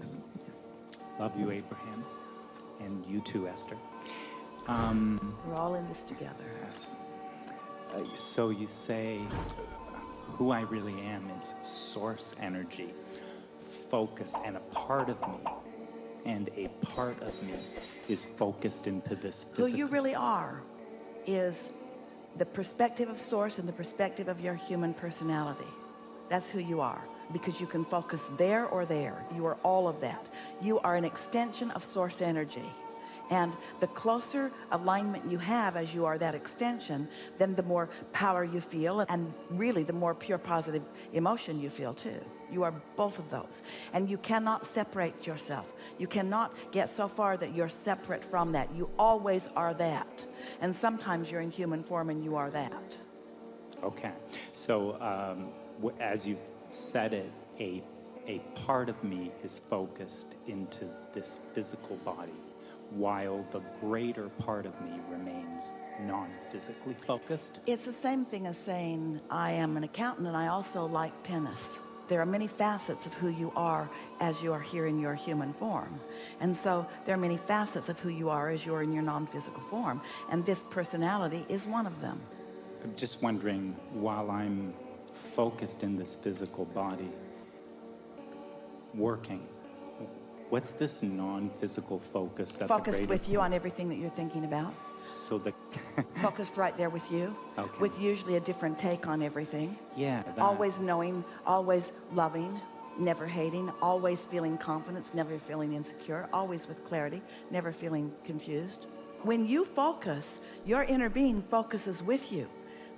Thanks. Love you, Abraham. And you too, Esther. We're all in this together. Yes. So you say who I really am is source energy, focus, and a part of me. And a part of me is focused into this physical. Who you really are is the perspective of source and the perspective of your human personality. That's who you are, because you can focus there or there. You are all of that. You are an extension of source energy. And the closer alignment you have as you are that extension, then the more power you feel, and really the more pure positive emotion you feel too. You are both of those. And you cannot separate yourself. You cannot get so far that you're separate from that. You always are that. And sometimes you're in human form and you are that. Okay. So as you said it, a part of me is focused into this physical body, while the greater part of me remains non-physically focused. It's the same thing as saying, I am an accountant and I also like tennis. There are many facets of who you are as you are here in your human form. And so there are many facets of who you are as you are in your non-physical form. And this personality is one of them. I'm just wondering, while I'm focused in this physical body, working, what's this non-physical focus that focused with you on everything that you're thinking about? So the focused right there with you, okay. With usually a different take on everything. Yeah. Always knowing, always loving, never hating, always feeling confidence, never feeling insecure, always with clarity, never feeling confused. When you focus, your inner being focuses with you,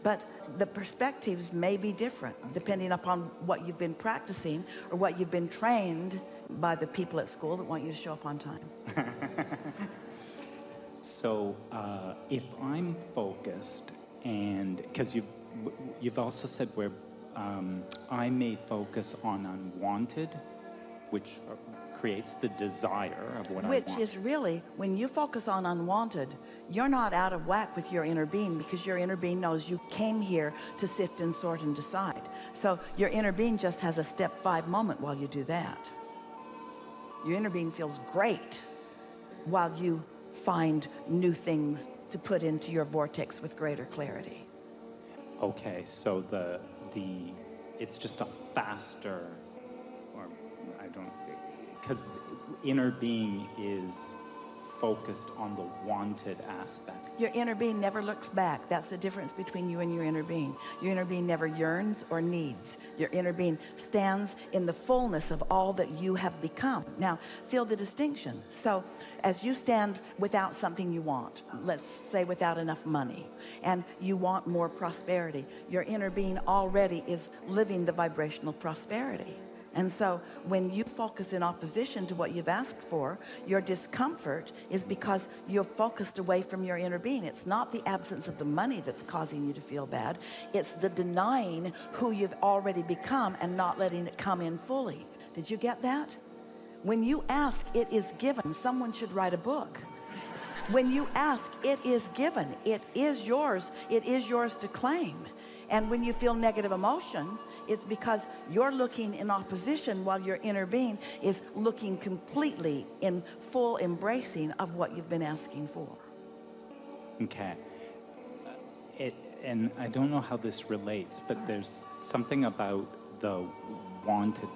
but the perspectives may be different depending upon what you've been practicing or what you've been trained by the people at school that want you to show up on time. So if I'm focused, and because you've also said where I may focus on unwanted, which creates the desire of what I want. Which is really, when you focus on unwanted, you're not out of whack with your inner being, because your inner being knows you came here to sift and sort and decide. So your inner being just has a step 5 moment while you do that. Your inner being feels great while you find new things to put into your vortex with greater clarity. Okay, so it's just a faster, or I don't, because inner being is focused on the wanted aspect. Your inner being never looks back. That's the difference between you and your inner being. Your inner being never yearns or needs. Your inner being stands in the fullness of all that you have become. Now, feel the distinction. So as you stand without something you want, let's say without enough money, and you want more prosperity, your inner being already is living the vibrational prosperity. And so when you focus in opposition to what you've asked for, your discomfort is because you're focused away from your inner being. It's not the absence of the money that's causing you to feel bad. It's the denying who you've already become and not letting it come in fully. Did you get that? When you ask, it is given. Someone should write a book. When you ask, it is given. It is yours. It is yours to claim. And when you feel negative emotion, it's because you're looking in opposition while your inner being is looking completely in full embracing of what you've been asking for. Okay. And I don't know how this relates, but there's something about the wanted,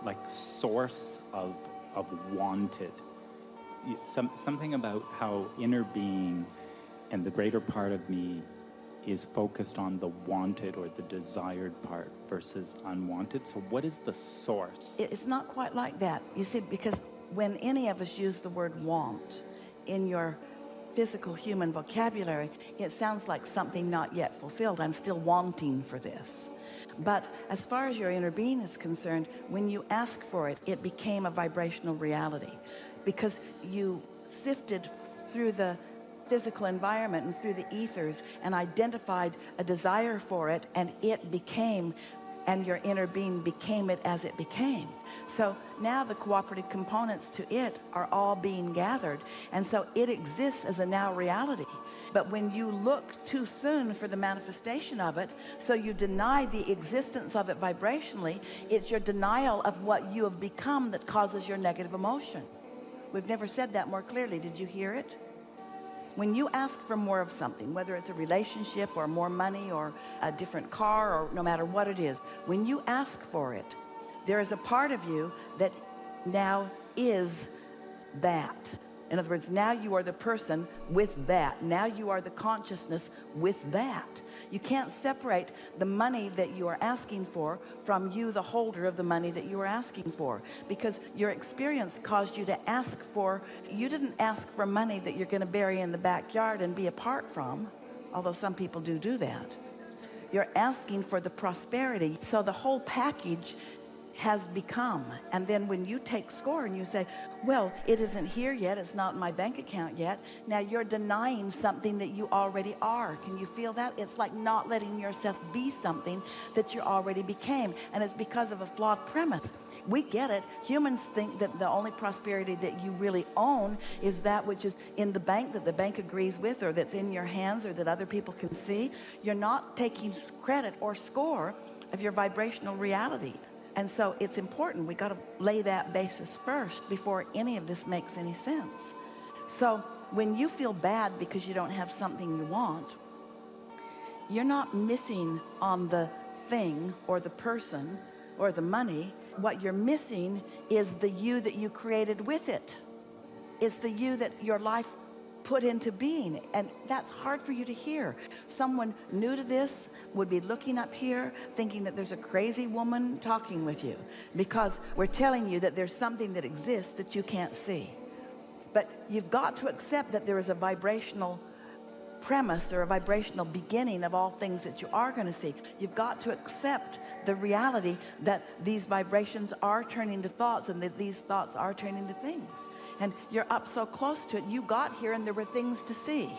like source of wanted. Something about how inner being and the greater part of me is focused on the wanted or the desired part versus unwanted. So what is the source? It's not quite like that. You see, because when any of us use the word want in your physical human vocabulary, it sounds like something not yet fulfilled. I'm still wanting for this. But as far as your inner being is concerned, when you ask for it, it became a vibrational reality, because you sifted through the physical environment and through the ethers and identified a desire for it, and it became, and your inner being became it as it became. So now the cooperative components to it are all being gathered. And so it exists as a now reality. But when you look too soon for the manifestation of it, so you deny the existence of it vibrationally, it's your denial of what you have become that causes your negative emotion. We've never said that more clearly. Did you hear it? When you ask for more of something, whether it's a relationship or more money or a different car or no matter what it is, when you ask for it, there is a part of you that now is that. In other words, now you are the person with that. Now you are the consciousness with that. You can't separate the money that you are asking for from you, the holder of the money that you are asking for, because your experience caused you to ask for, you didn't ask for money that you're going to bury in the backyard and be apart from, although some people do that. You're asking for the prosperity. So the whole package has become, and then when you take score and you say, well, it isn't here yet, it's not in my bank account yet, now you're denying something that you already are. Can you feel that? It's like not letting yourself be something that you already became, and it's because of a flawed premise. We get it. Humans think that the only prosperity that you really own is that which is in the bank, that the bank agrees with, or that's in your hands, or that other people can see. You're not taking credit or score of your vibrational reality. And so it's important. We got to lay that basis first before any of this makes any sense. So when you feel bad because you don't have something you want, you're not missing on the thing or the person or the money. What you're missing is the you that you created with it. It's the you that your life put into being, and that's hard for you to hear. Someone new to this would be looking up here thinking that there's a crazy woman talking with you, because we're telling you that there's something that exists that you can't see. But you've got to accept that there is a vibrational premise or a vibrational beginning of all things that you are going to see. You've got to accept the reality that these vibrations are turning to thoughts, and that these thoughts are turning to things. And you're up so close to it. You got here and there were things to see,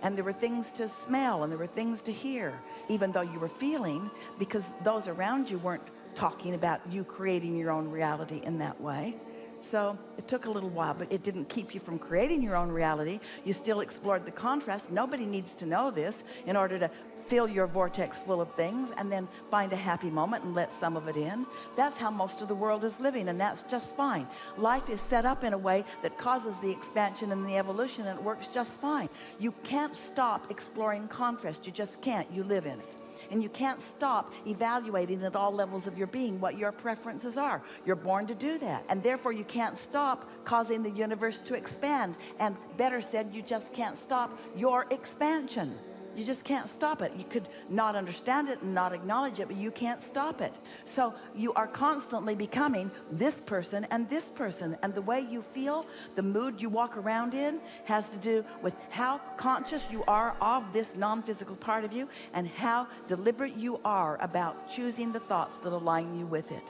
and there were things to smell, and there were things to hear, even though you were feeling, because those around you weren't talking about you creating your own reality in that way. So it took a little while, but it didn't keep you from creating your own reality. You still explored the contrast. Nobody needs to know this in order to fill your vortex full of things and then find a happy moment and let some of it in. That's how most of the world is living, and that's just fine. Life is set up in a way that causes the expansion and the evolution, and it works just fine. You can't stop exploring contrast. You just can't. You live in it. And you can't stop evaluating at all levels of your being what your preferences are. You're born to do that. And therefore you can't stop causing the universe to expand. And better said, you just can't stop your expansion. You just can't stop it. You could not understand it and not acknowledge it, but you can't stop it. So you are constantly becoming this person and this person. And the way you feel, the mood you walk around in, has to do with how conscious you are of this non-physical part of you, and how deliberate you are about choosing the thoughts that align you with it.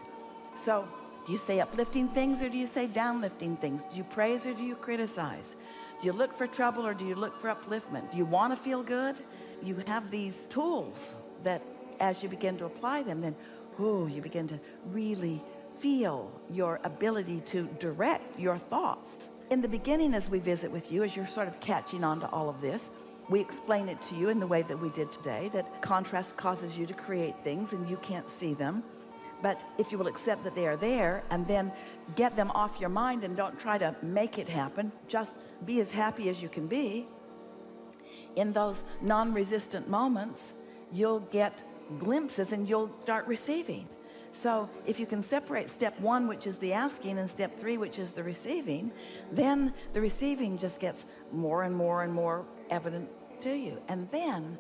So do you say uplifting things, or do you say downlifting things? Do you praise, or do you criticize? Do you look for trouble, or do you look for upliftment? Do you want to feel good? You have these tools that as you begin to apply them, then you begin to really feel your ability to direct your thoughts. In the beginning, as we visit with you, as you're sort of catching on to all of this, we explain it to you in the way that we did today, that contrast causes you to create things and you can't see them. But if you will accept that they are there, and then get them off your mind and don't try to make it happen, just be as happy as you can be. In those non-resistant moments, you'll get glimpses and you'll start receiving. So if you can separate step 1, which is the asking, and step 3, which is the receiving, then the receiving just gets more and more and more evident to you. And then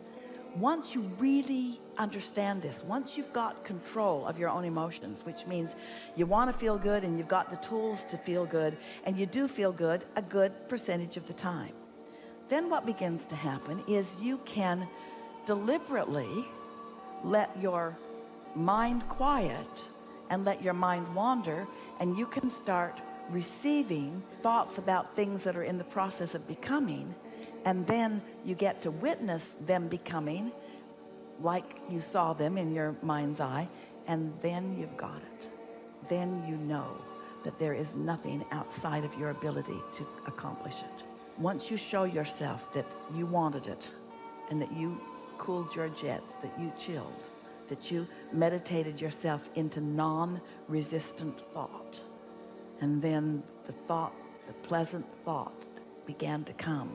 once you really understand this, once you've got control of your own emotions, which means you want to feel good and you've got the tools to feel good, and you do feel good a good percentage of the time, then what begins to happen is you can deliberately let your mind quiet and let your mind wander, and you can start receiving thoughts about things that are in the process of becoming, and then you get to witness them becoming like you saw them in your mind's eye, and then you've got it. then you know that there is nothing outside of your ability to accomplish it. Once you show yourself that you wanted it, and that you cooled your jets, that you chilled, that you meditated yourself into non-resistant thought, and then the pleasant thought began to come,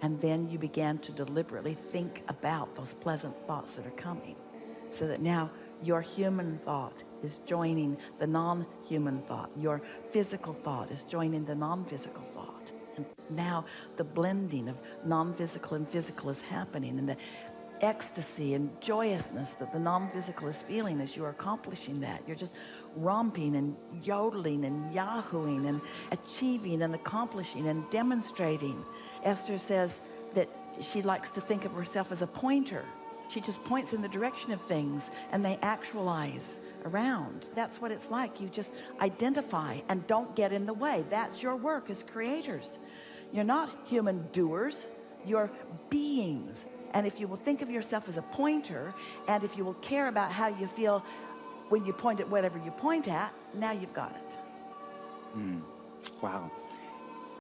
and then you began to deliberately think about those pleasant thoughts that are coming, so that now your human thought is joining the non-human thought. Your physical thought is joining the non-physical thought. And now the blending of non-physical and physical is happening, and the ecstasy and joyousness that the non-physical is feeling as you're accomplishing that. You're just romping and yodeling and yahooing and achieving and accomplishing and demonstrating. Esther says that she likes to think of herself as a pointer. She just points in the direction of things and they actualize around. That's what it's like. You just identify and don't get in the way. That's your work as creators. You're not human doers. You're beings. And if you will think of yourself as a pointer, and if you will care about how you feel when you point at whatever you point at, now you've got it. Wow.